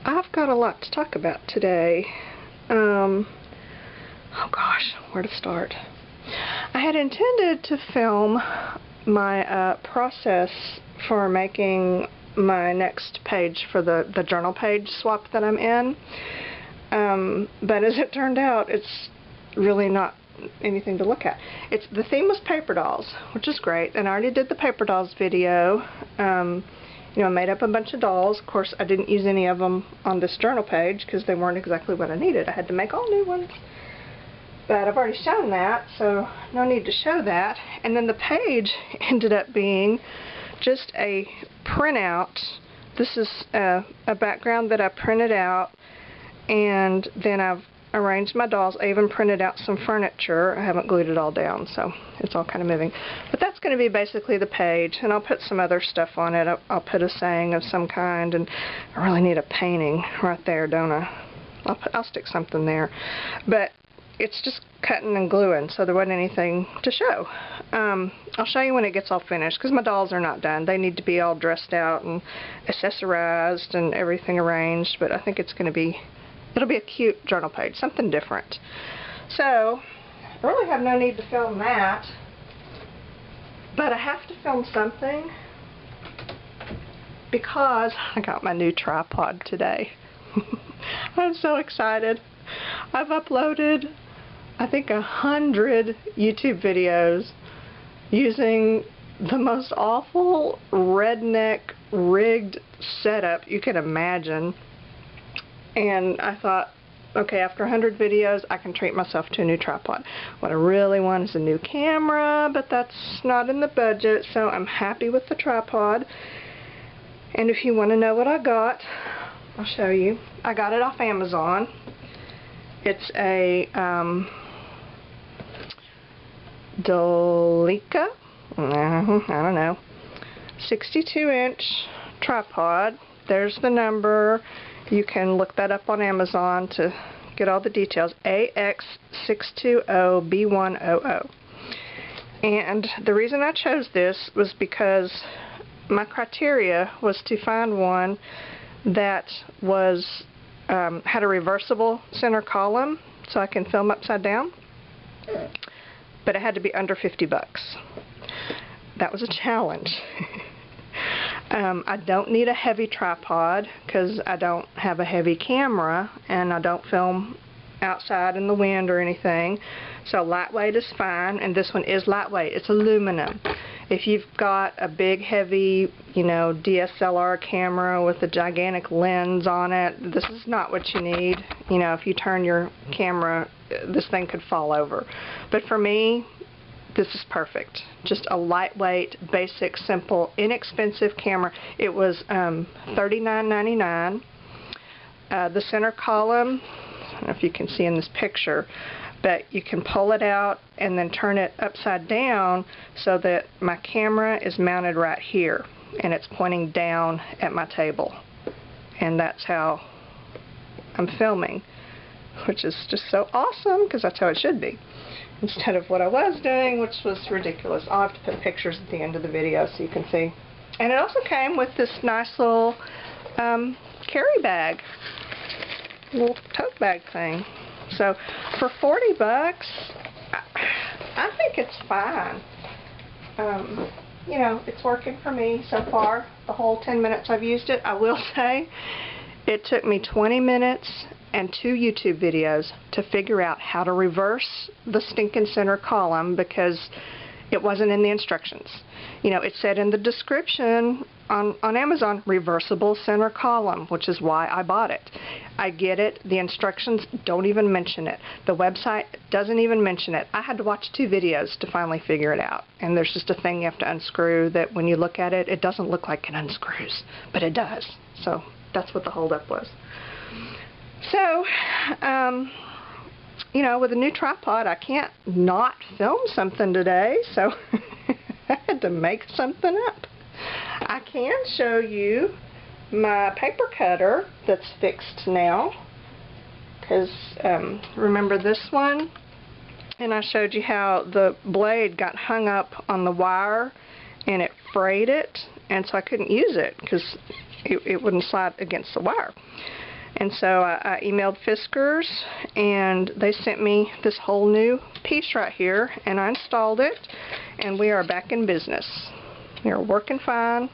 I've got a lot to talk about today. Oh gosh, where to start? I had intended to film my process for making my next page for the journal page swap that I'm in. But as it turned out, it's really not anything to look at. The theme was paper dolls, which is great, and I already did the paper dolls video. You know, I made up a bunch of dolls. Of course, I didn't use any of them on this journal page because they weren't exactly what I needed. I had to make all new ones. But I've already shown that, so no need to show that. And then the page ended up being just a printout. This is a background that I printed out, and then I've arranged my dolls. I even printed out some furniture. I haven't glued it all down, so it's all kind of moving. But that's going to be basically the page, and I'll put some other stuff on it. I'll put a saying of some kind, and I really need a painting right there, don't I? I'll stick something there. But it's just cutting and gluing, so there wasn't anything to show. I'll show you when it gets all finished, because my dolls are not done. They need to be all dressed out and accessorized and everything arranged, but I think it's going to be, it'll be a cute journal page, something different. So, I really have no need to film that, but I have to film something because I got my new tripod today. I'm so excited. I've uploaded, I think, 100 YouTube videos using the most awful redneck rigged setup you can imagine. And I thought, okay, after 100 videos, I can treat myself to a new tripod. What I really want is a new camera, but that's not in the budget, so I'm happy with the tripod. And if you want to know what I got, I'll show you. I got it off Amazon. It's a Dolica, I don't know, 62-inch tripod. There's the number. You can look that up on Amazon to get all the details. AX620B100. And the reason I chose this was because my criteria was to find one that was had a reversible center column so I can film upside down, but it had to be under 50 bucks. That was a challenge. I don't need a heavy tripod because I don't have a heavy camera and I don't film outside in the wind or anything, so lightweight is fine, and this one is lightweight. It's aluminum. If you've got a big heavy, you know, DSLR camera with a gigantic lens on it, this is not what you need. You know, if you turn your camera, this thing could fall over. But for me, this is perfect. Just a lightweight, basic, simple, inexpensive camera. It was $39.99. The center column, I don't know if you can see in this picture, but you can pull it out and then turn it upside down so that my camera is mounted right here and it's pointing down at my table. And that's how I'm filming, which is just so awesome because that's how it should be, instead of what I was doing, which was ridiculous. I'll have to put pictures at the end of the video so you can see. And it also came with this nice little carry bag, little tote bag thing. So for 40 bucks, I think it's fine. You know, it's working for me so far. The whole 10 minutes I've used it. I will say it took me 20 minutes and 2 YouTube videos to figure out how to reverse the stinking center column because it wasn't in the instructions. You know, it said in the description on Amazon, reversible center column, which is why I bought it. I get it. The instructions don't even mention it. The website doesn't even mention it. I had to watch 2 videos to finally figure it out. And there's just a thing you have to unscrew that when you look at it, it doesn't look like it unscrews, but it does. So that's what the holdup was. So, you know, with a new tripod, I can't not film something today, so I had to make something up. I can show you my paper cutter that's fixed now, because remember this one? And I showed you how the blade got hung up on the wire and it frayed it, and so I couldn't use it because it wouldn't slide against the wire. And so I emailed Fiskars, and they sent me this whole new piece right here, and I installed it, and we are back in business. We are working fine.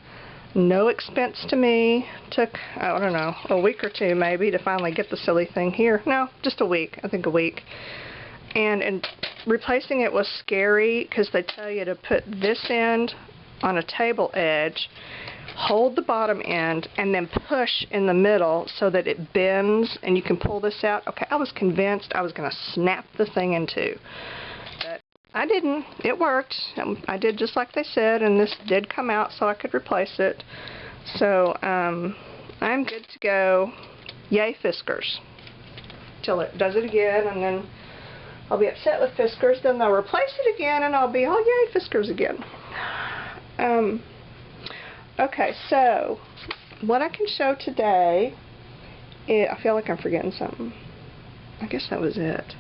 No expense to me. Took, I don't know, a week or two maybe to finally get the silly thing here. No, just a week. I think a week. And replacing it was scary because they tell you to put this end on a table edge, hold the bottom end, and then push in the middle so that it bends and you can pull this out. Okay, I was convinced I was going to snap the thing in two. But I didn't. It worked. I did just like they said, and this did come out so I could replace it. So I'm good to go. Yay, Fiskars. Till it does it again, and then I'll be upset with Fiskars. Then they'll replace it again, and I'll be, oh, yay, Fiskars again. Okay, so what I can show today is, I feel like I'm forgetting something. I guess that was it.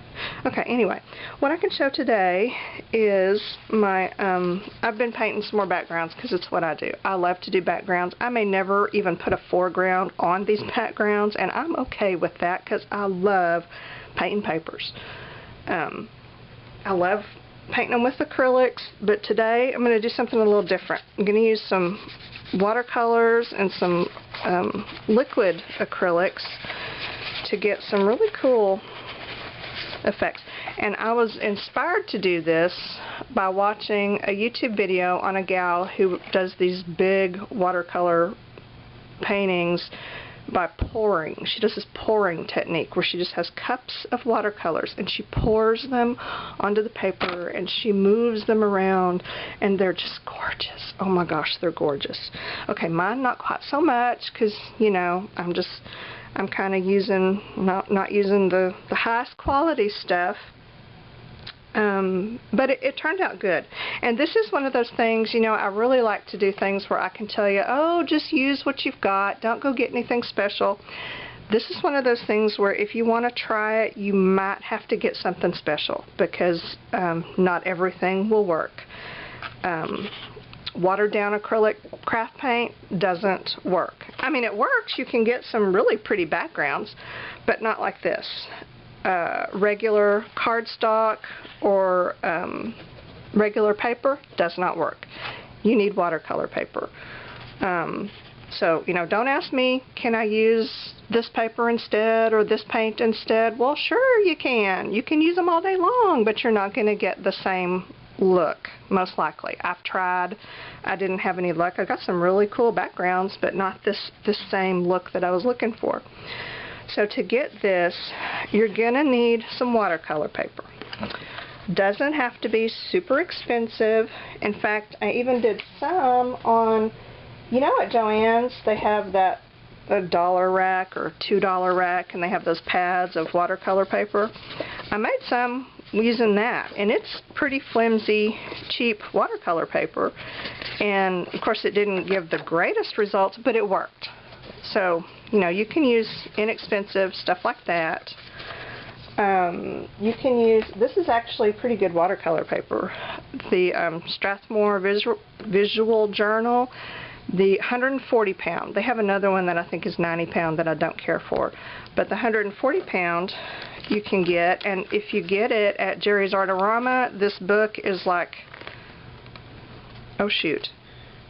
Okay, anyway, what I can show today is my, I've been painting some more backgrounds because it's what I do. I love to do backgrounds. I may never even put a foreground on these backgrounds, and I'm okay with that because I love painting papers. I love painting them with acrylics, but today I'm going to do something a little different. I'm going to use some watercolors and some liquid acrylics to get some really cool effects. And I was inspired to do this by watching a YouTube video on a gal who does these big watercolor paintings by pouring. She does this pouring technique where she just has cups of watercolors and she pours them onto the paper and she moves them around, and they're just gorgeous. Oh my gosh, they're gorgeous. Okay, mine not quite so much because, you know, I'm kind of using, not using the highest quality stuff. But it turned out good. And this is one of those things, you know, I really like to do things where I can tell you, oh, just use what you've got. Don't go get anything special. This is one of those things where if you want to try it, you might have to get something special because not everything will work. Watered down acrylic craft paint doesn't work. I mean, it works. You can get some really pretty backgrounds, but not like this. Regular cardstock or regular paper does not work. You need watercolor paper. So, you know, don't ask me, can I use this paper instead or this paint instead? Well, sure you can. You can use them all day long, but you're not going to get the same look, most likely. I've tried. I didn't have any luck. I got some really cool backgrounds, but not this same look that I was looking for. So to get this, you're going to need some watercolor paper. Doesn't have to be super expensive. In fact, I even did some on, you know, at Joann's, they have that $1 rack or $2 rack, and they have those pads of watercolor paper. I made some using that, and it's pretty flimsy, cheap watercolor paper. And of course, it didn't give the greatest results, but it worked. So, you know, you can use inexpensive stuff like that. You can use, this is actually pretty good watercolor paper. The Strathmore Visual Journal, the 140 pound. They have another one that I think is 90 pound that I don't care for. But the 140 pound you can get, and if you get it at Jerry's Artorama, this book is like, oh shoot,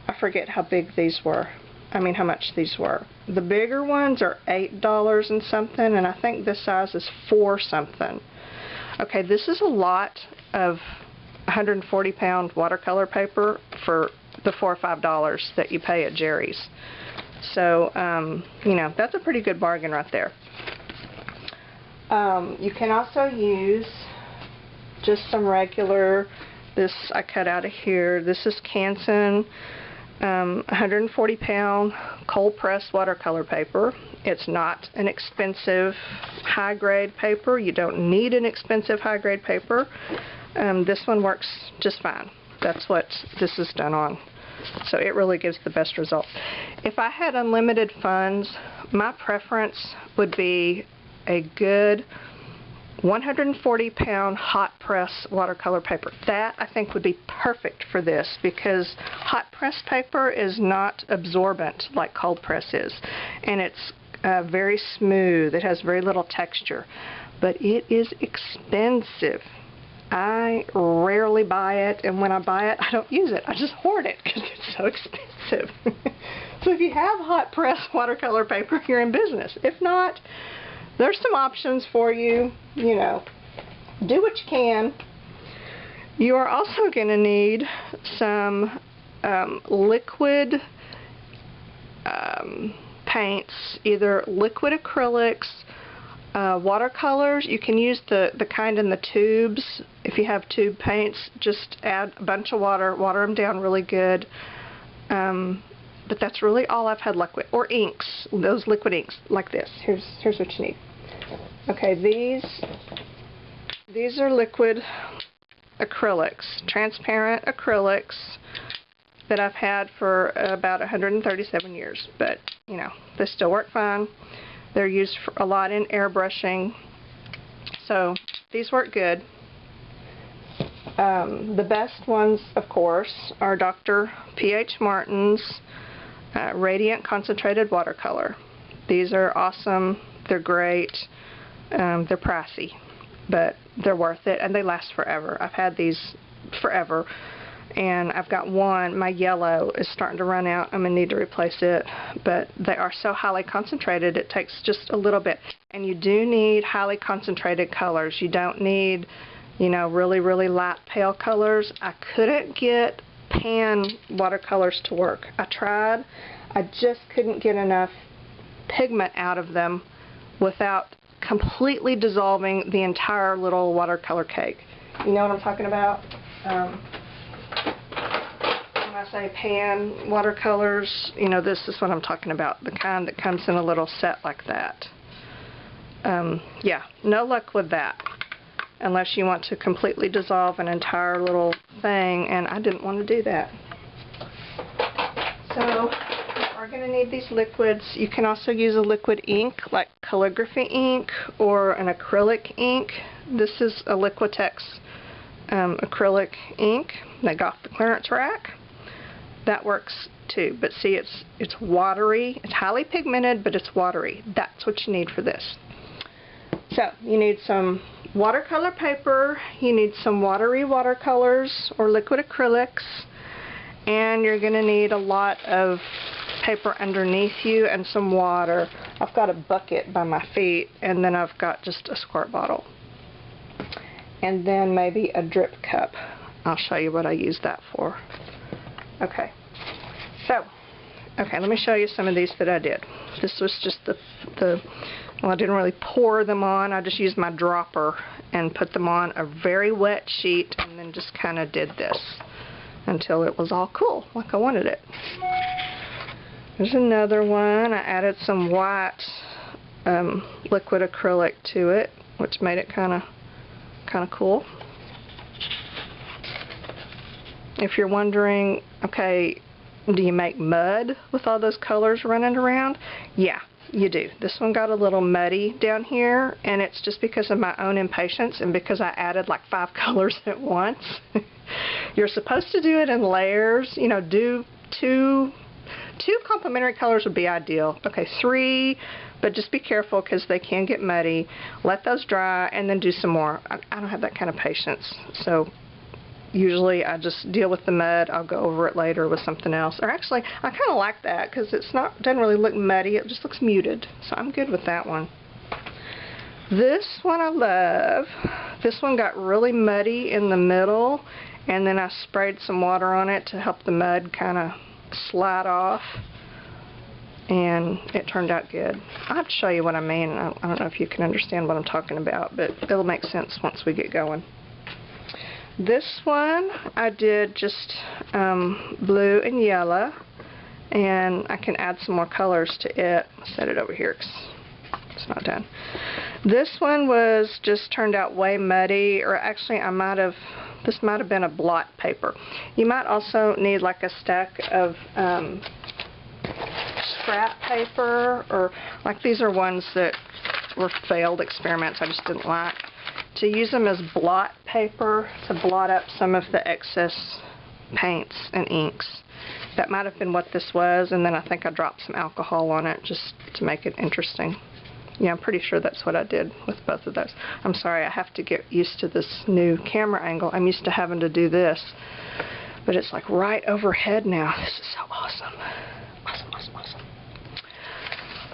I forget how big these were. I mean, how much these were. The bigger ones are $8 and something, and I think this size is $4 something. Okay, this is a lot of 140 pound watercolor paper for the $4 or $5 that you pay at Jerry's. So, you know, that's a pretty good bargain right there. You can also use just some regular, this I cut out of here. This is Canson 140 pound cold pressed watercolor paper. It's not an expensive high grade paper. You don't need an expensive high grade paper. This one works just fine. That's what this is done on. So it really gives the best result. If I had unlimited funds, my preference would be a good 140 pound hot press watercolor paper. That I think would be perfect for this because hot press paper is not absorbent like cold press is, and it's very smooth. It has very little texture, but it is expensive. I rarely buy it, and when I buy it, I don't use it. I just hoard it because it's so expensive. So if you have hot press watercolor paper, you're in business. If not, there's some options for you. You know, do what you can. You are also going to need some liquid paints, either liquid acrylics, watercolors. You can use the kind in the tubes. If you have tube paints, just add a bunch of water them down really good. But that's really all I've had luck with. Or inks, those liquid inks like this. Here's what you need. Okay, these are liquid acrylics, transparent acrylics that I've had for about 137 years, but you know, they still work fine. They're used for a lot in airbrushing, so these work good. The best ones, of course, are Dr. P.H. Martin's Radiant Concentrated Watercolor. These are awesome. They're great. They're pricey, but they're worth it, and they last forever. I've had these forever, and I've got one. My yellow is starting to run out. I'm going to need to replace it, but they are so highly concentrated, it takes just a little bit. And you do need highly concentrated colors. You don't need, you know, really, really light pale colors. I couldn't get pan watercolors to work. I tried. I just couldn't get enough pigment out of them without completely dissolving the entire little watercolor cake. You know what I'm talking about? When I say pan watercolors, you know, this is what I'm talking about, the kind that comes in a little set like that. Yeah, no luck with that unless you want to completely dissolve an entire little thing, and I didn't want to do that. So we're going to need these liquids. You can also use a liquid ink like calligraphy ink or an acrylic ink. This is a Liquitex acrylic ink that got off the clearance rack. That works too, but see, it's watery. It's highly pigmented, but it's watery. That's what you need for this. So you need some watercolor paper, you need some watery watercolors or liquid acrylics, and you're going to need a lot of paper underneath you and some water. I've got a bucket by my feet, and then I've got just a squirt bottle. And then maybe a drip cup. I'll show you what I use that for. Okay. So, okay, let me show you some of these that I did. This was just well, I didn't really pour them on. I just used my dropper and put them on a very wet sheet and then just kind of did this until it was all cool, like I wanted it. There's another one. I added some white liquid acrylic to it, which made it kind of cool. If you're wondering, okay, do you make mud with all those colors running around? Yeah, you do. This one got a little muddy down here, and it's just because of my own impatience and because I added like 5 colors at once. You're supposed to do it in layers. You know, do two complementary colors would be ideal. Okay, 3, but just be careful because they can get muddy. Let those dry and then do some more. I don't have that kind of patience, so usually I just deal with the mud. I'll go over it later with something else. Or actually, I kind of like that because doesn't really look muddy. It just looks muted, so I'm good with that one. This one I love. This one got really muddy in the middle, and then I sprayed some water on it to help the mud kind of slide off, and it turned out good. I'll have to show you what I mean. I don't know if you can understand what I'm talking about, but it'll make sense once we get going. This one I did just blue and yellow, and I can add some more colors to it. I'll set it over here because it's not done. This one was just turned out way muddy, or actually this might have been a blot paper. You might also need like a stack of scrap paper, or like these are ones that were failed experiments I just didn't like, to use them as blot paper to blot up some of the excess paints and inks. That might have been what this was, and then I think I dropped some alcohol on it just to make it interesting. Yeah, I'm pretty sure that's what I did with both of those. I'm sorry, I have to get used to this new camera angle. I'm used to having to do this, but it's like right overhead now. This is so awesome. Awesome, awesome, awesome.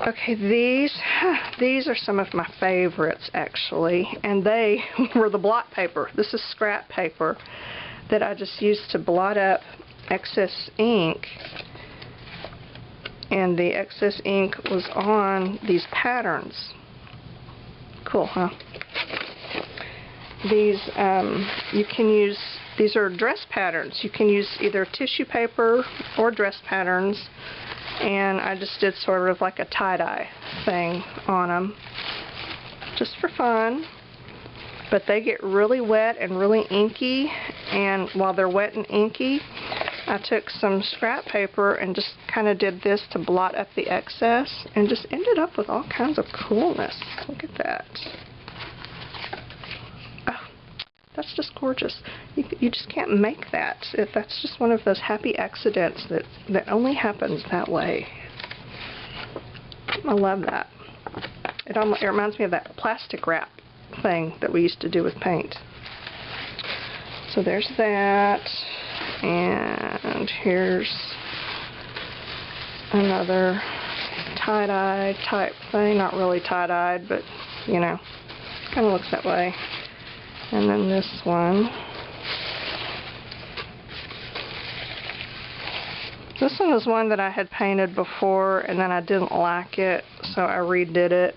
Okay, these are some of my favorites, actually, and they were the blot paper. This is scrap paper that I just used to blot up excess ink, and the excess ink was on these patterns. Cool, huh? These you can use, these are dress patterns. You can use either tissue paper or dress patterns, and I just did sort of like a tie-dye thing on them just for fun. But they get really wet and really inky, and while they're wet and inky, I took some scrap paper and just kind of did this to blot up the excess, and just ended up with all kinds of coolness. Look at that. Oh, that's just gorgeous. You just can't make that. That's just one of those happy accidents that only happens that way. I love that. It reminds me of that plastic wrap thing that we used to do with paint. So there's that, and here's another tie-dye type thing. Not really tie-dyed, but you know, kind of looks that way. And then this one. This one was one that I had painted before, and then I didn't like it, so I redid it.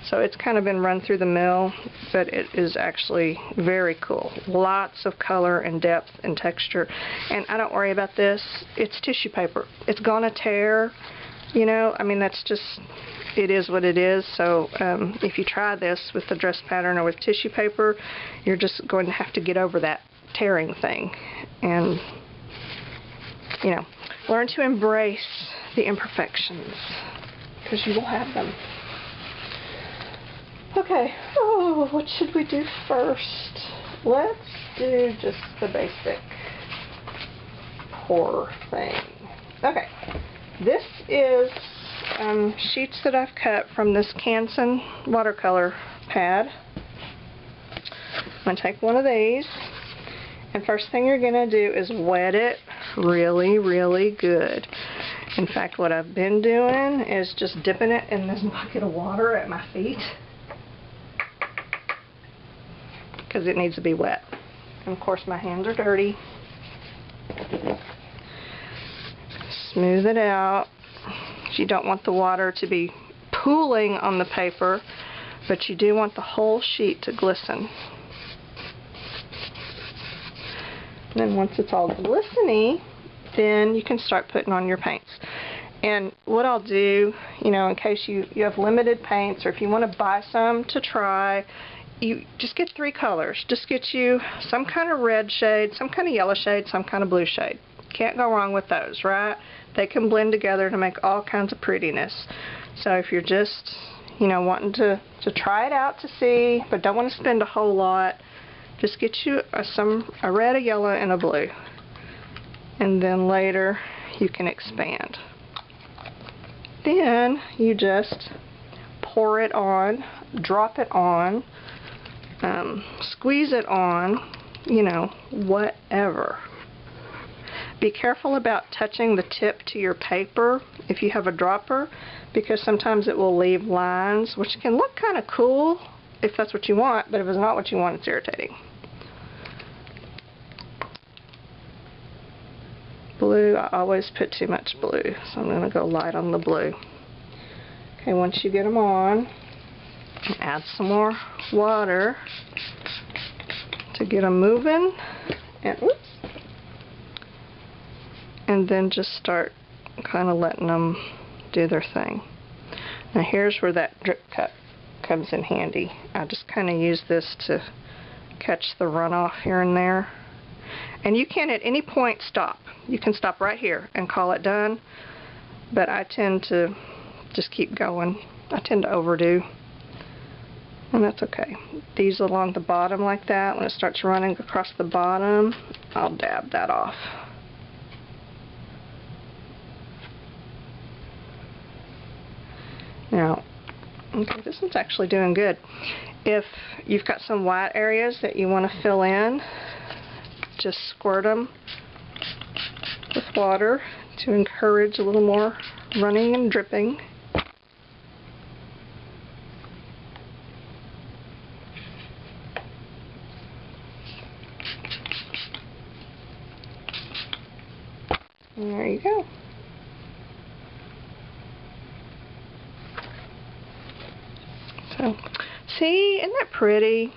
So it's kind of been run through the mill, but it is actually very cool. Lots of color and depth and texture. And I don't worry about this. It's tissue paper. It's gonna tear, you know. I mean, that's just, it is what it is. So if you try this with the dress pattern or with tissue paper, you're just going to have to get over that tearing thing. And, you know, learn to embrace the imperfections, because you will have them. Okay, oh, what should we do first? Let's do just the basic pour thing. Okay, this is sheets that I've cut from this Canson watercolor pad. I'm going to take one of these, and first thing you're going to do is wet it really, really good. In fact, what I've been doing is just dipping it in this bucket of water at my feet, because it needs to be wet. And of course my hands are dirty. Smooth it out. You don't want the water to be pooling on the paper, but you do want the whole sheet to glisten. And then once it's all glisteny, then you can start putting on your paints. And what I'll do, you know, in case you have limited paints, or if you want to buy some to try, you just get 3 colors. Just get you some kind of red shade, some kind of yellow shade, some kind of blue shade. Can't go wrong with those, right? They can blend together to make all kinds of prettiness. So if you're just, you know, wanting to try it out to see, but don't want to spend a whole lot, just get you a red, a yellow, and a blue. And then later you can expand. Then you just pour it on, drop it on, squeeze it on, you know, whatever. Be careful about touching the tip to your paper if you have a dropper, because sometimes it will leave lines, which can look kind of cool if that's what you want, but if it's not what you want, it's irritating. Blue, I always put too much blue, so I'm going to go light on the blue. Okay, once you get them on, add some more water to get them moving, and oops, and then just start kind of letting them do their thing. Now here's where that drip cup comes in handy. I just kind of use this to catch the runoff here and there. And you can at any point stop. You can stop right here and call it done, but I tend to just keep going. I tend to overdo, and that's okay. These along the bottom like that, when it starts running across the bottom, I'll dab that off. Now, okay, this one's actually doing good. If you've got some white areas that you want to fill in, just squirt them with water to encourage a little more running and dripping. And there you go. So, see, isn't that pretty?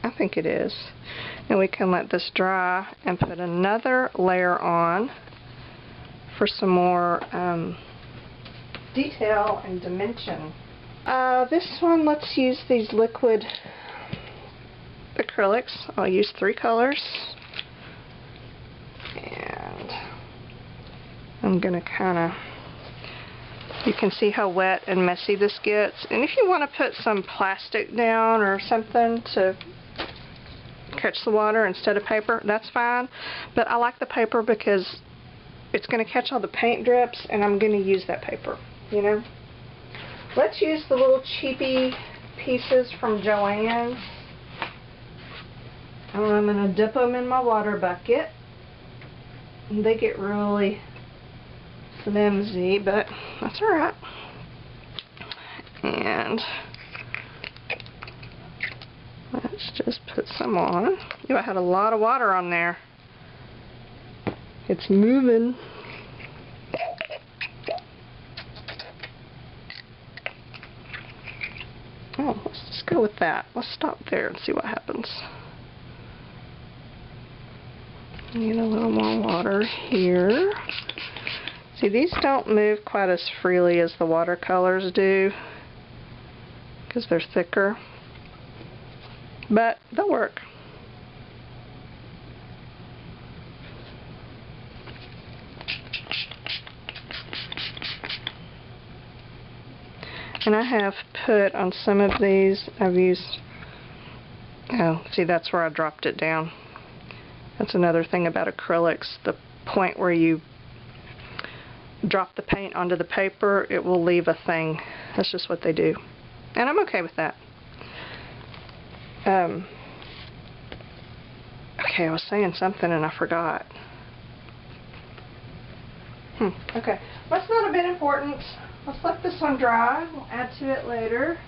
I think it is. And we can let this dry and put another layer on for some more detail and dimension. This one, let's use these liquid acrylics. I'll use 3 colors. And I'm going to kind of, you can see how wet and messy this gets. And if you want to put some plastic down or something to catch the water instead of paper, that's fine. But I like the paper because it's going to catch all the paint drips, and I'm going to use that paper, you know. Let's use the little cheapy pieces from Joann's. And I'm going to dip them in my water bucket. And they get really flimsy, but that's alright. And let's just put some on. Ooh, I had a lot of water on there. It's moving. Oh, let's just go with that. Let's stop there and see what happens. Need a little more water here. See, these don't move quite as freely as the watercolors do because they're thicker, but they'll work. And I have put on some of these, I've used, oh, see, that's where I dropped it down. That's another thing about acrylics. The point where you drop the paint onto the paper, it will leave a thing. That's just what they do. And I'm okay with that. Okay, I was saying something and I forgot. Okay, that's not a bit important. Let's let this one dry. We'll add to it later.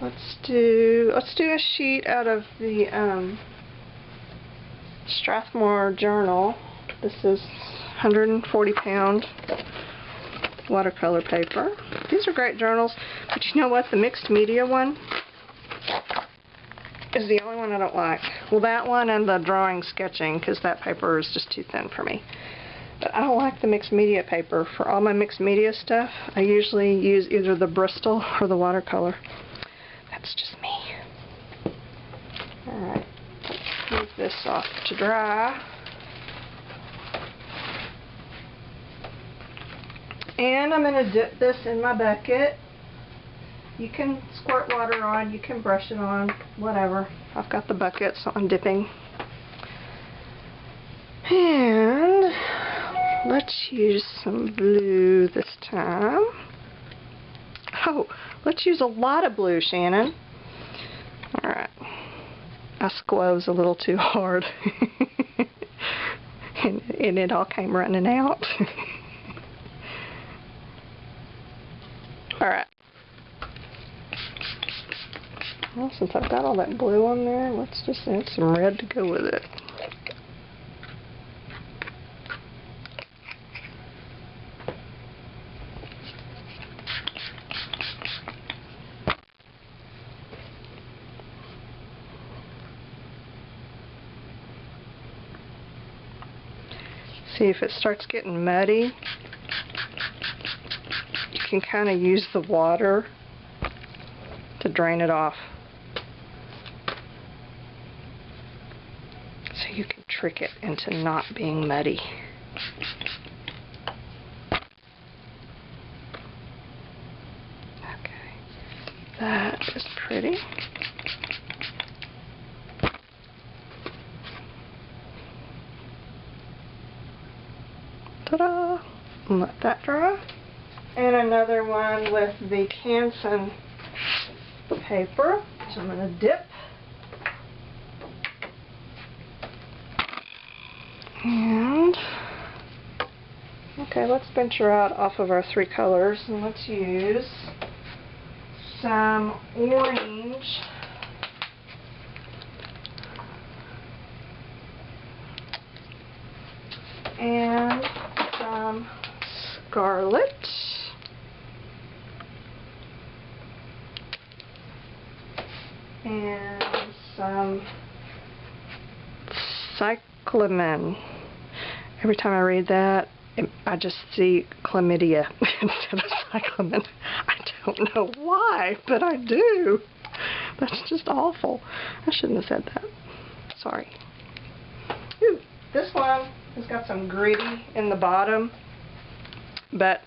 Let's do a sheet out of the Strathmore Journal. This is 140-pound watercolor paper. These are great journals, but you know what? The mixed media one is the only one I don't like. Well, that one and the drawing sketching, because that paper is just too thin for me. But I don't like the mixed media paper. For all my mixed media stuff, I usually use either the Bristol or the watercolor. That's just me. Alright, let's move this off to dry. And I'm going to dip this in my bucket. You can squirt water on, you can brush it on, whatever. I've got the bucket, so I'm dipping. And let's use some blue this time. Oh, let's use a lot of blue, Shannon. Alright. I squoze a little too hard. and it all came running out. Alright. Well, since I've got all that blue on there, let's just add some red to go with it. See, if it starts getting muddy, you can kind of use the water to drain it off. So you can trick it into not being muddy. Okay, that is pretty. Ta-da! And let that dry. And another one with the Canson paper, which I'm going to dip. And, okay, let's venture out off of our 3 colors and let's use some orange and some scarlet and some cyclamen. Every time I read that, I just see chlamydia instead of cyclamen. I don't know why, but I do. That's just awful. I shouldn't have said that. Sorry. Ooh, this one has got some gritty in the bottom, but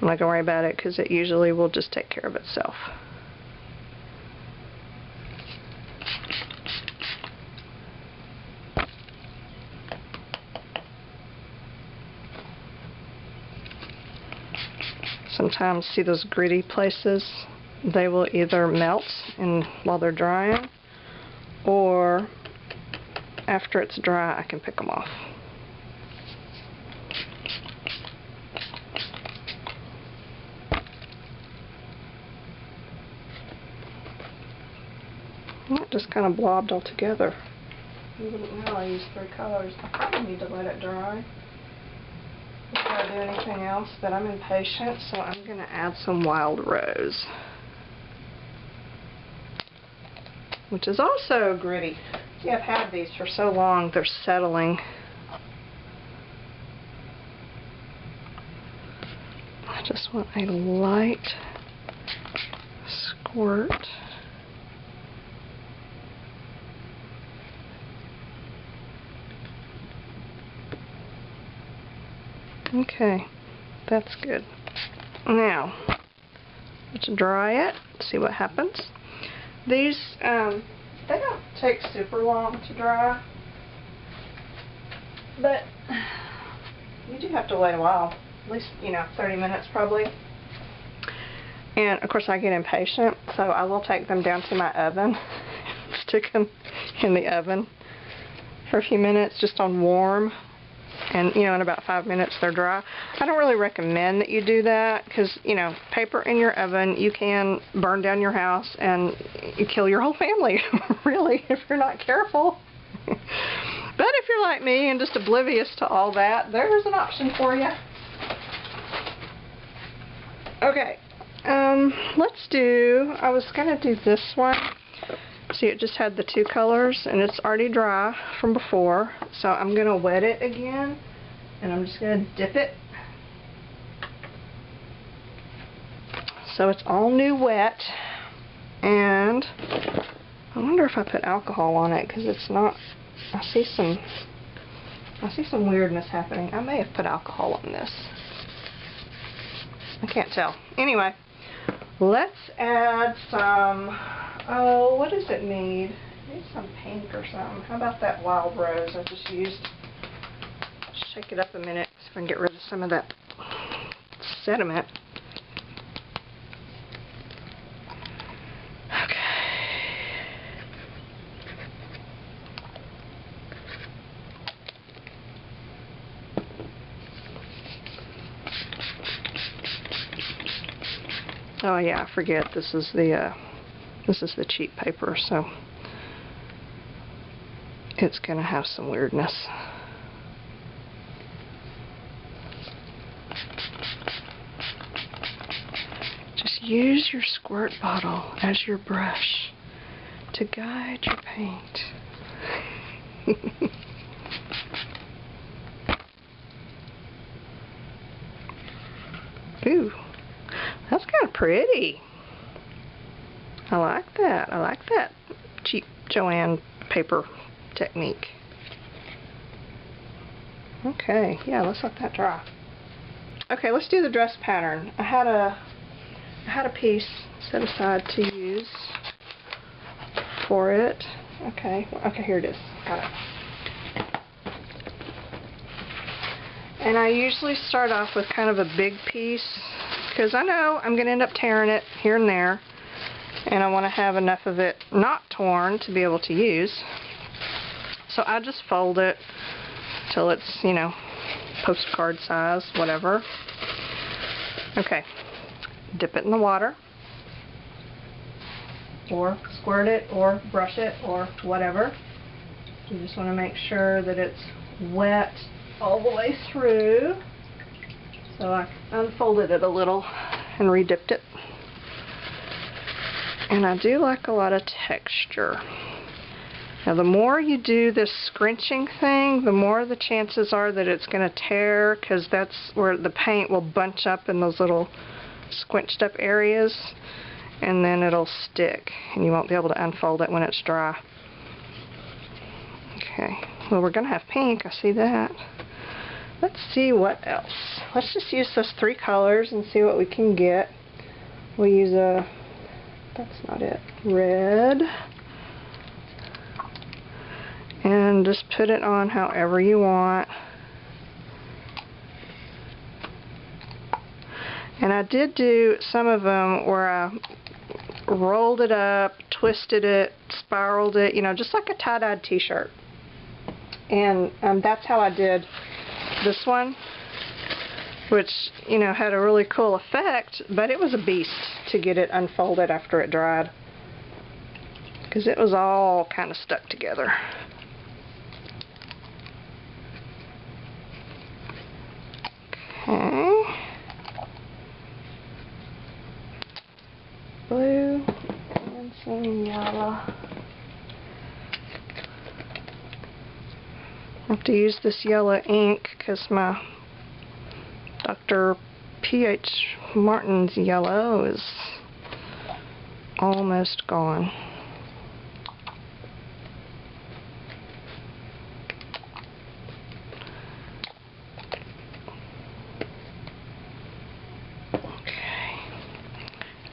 I'm not going to worry about it because it usually will just take care of itself. Sometimes, see those gritty places? They will either melt while they're drying, or after it's dry, I can pick them off. It just kind of blobbed all together. You wouldn't know I used 3 colors. I probably need to let it dry before I do anything else, but I'm impatient, so I'm going to add some wild rose, which is also gritty. See, I've had these for so long, they're settling. I just want a light squirt. Okay, that's good. Now, let's dry it, see what happens. These, they don't take super long to dry, but you do have to wait a while, at least, 30 minutes probably. And of course I get impatient, so I will take them down to my oven, stick them in the oven for a few minutes just on warm. And, in about 5 minutes they're dry. I don't really recommend that you do that because, paper in your oven, you can burn down your house and you kill your whole family, really, if you're not careful. But if you're like me and just oblivious to all that, there's an option for you. Okay, I was going to do this one. See, it just had the 2 colors, and it's already dry from before, so I'm going to wet it again, and I'm just going to dip it. So it's all new wet, and I wonder if I put alcohol on it, because it's not, I see some weirdness happening. I may have put alcohol on this. I can't tell. Anyway, let's add some... Oh, what does it need? It needs some pink or something. How about that wild rose I just used? Shake it up a minute so I can get rid of some of that sediment. Okay. Oh yeah, I forget this is the cheap paper, so it's going to have some weirdness. Just use your squirt bottle as your brush to guide your paint. Ooh, that's kind of pretty. I like that. I like that cheap Joanne paper technique. Okay, yeah, let's let that dry. Okay, let's do the dress pattern. I had a piece set aside to use for it. Okay, here it is. Got it. And I usually start off with kind of a big piece because I know I'm going to end up tearing it here and there, and I want to have enough of it not torn to be able to use. So I just fold it till it's, you know, postcard size, whatever. Okay, dip it in the water, or squirt it, or brush it, or whatever. You just want to make sure that it's wet all the way through. So I unfolded it a little and re-dipped it. And I do like a lot of texture. Now the more you do this scrunching thing, the more the chances are that it's going to tear, because that's where the paint will bunch up in those little squinched up areas, and then it'll stick and you won't be able to unfold it when it's dry. Okay, well, we're going to have pink, I see that. Let's see what else. Let's just use those 3 colors and see what we can get. We'll use a, that's not it, red. And just put it on however you want. And I did do some of them where I rolled it up, twisted it, spiraled it, you know, just like a tie-dyed t-shirt. And that's how I did this one, which, you know, had a really cool effect, but it was a beast to get it unfolded after it dried, because it was all kind of stuck together. Okay. Blue and some yellow. I have to use this yellow ink because my Dr. P.H. Martin's yellow is almost gone.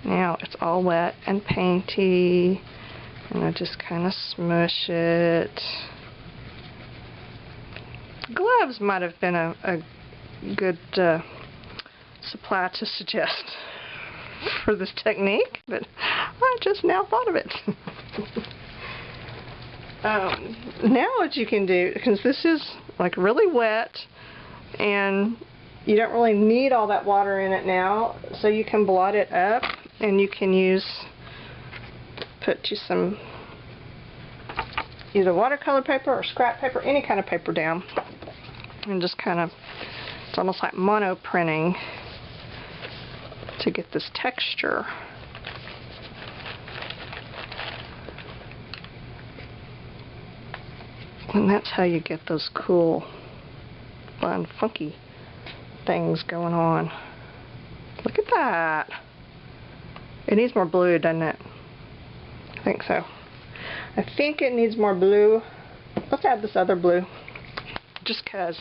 Now it's all wet and painty, and I just kind of smush it. Gloves might have been a good supply to suggest for this technique, but I just now thought of it. Now what you can do, because this is like really wet and you don't really need all that water in it now, so you can blot it up, and you can put you some either watercolor paper or scrap paper, any kind of paper down, and just kind of, it's almost like mono printing to get this texture. And that's how you get those cool, fun, funky things going on. Look at that. It needs more blue, doesn't it? I think so. I think it needs more blue. Let's add this other blue, just 'cause.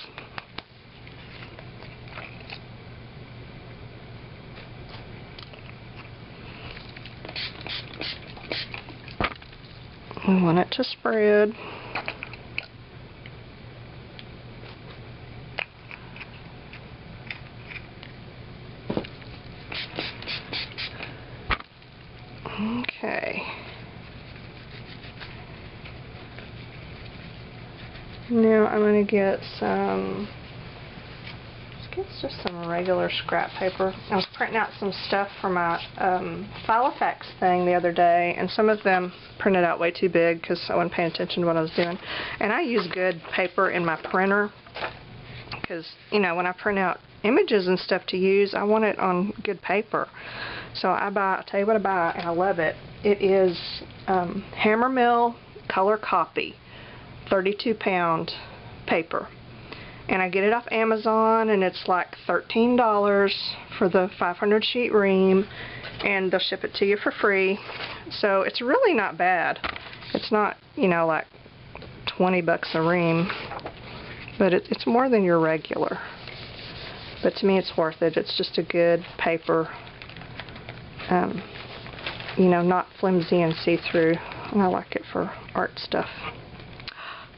We want it to spread. Okay. Now I'm going to get some, just some regular scrap paper. I was printing out some stuff for my Filofax thing the other day, and some of them printed out way too big because I wasn't paying attention to what I was doing. And I use good paper in my printer because, you know, when I print out images and stuff to use, I want it on good paper. So I'll tell you what I buy, and I love it. It is Hammermill Color Copy, 32-pound paper. And I get it off Amazon, and it's like $13 for the 500 sheet ream, and they'll ship it to you for free. So it's really not bad. It's not, you know, like 20 bucks a ream, but it's more than your regular. But to me, it's worth it. It's just a good paper, you know, not flimsy and see-through, and I like it for art stuff.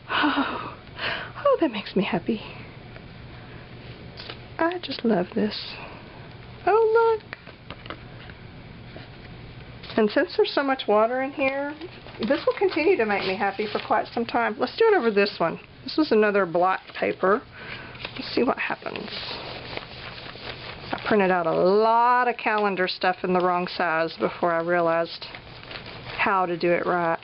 Oh, that makes me happy. I just love this. Oh, look. And since there's so much water in here, this will continue to make me happy for quite some time. Let's do it over this one. This is another black paper. Let's see what happens. I printed out a lot of calendar stuff in the wrong size before I realized how to do it right.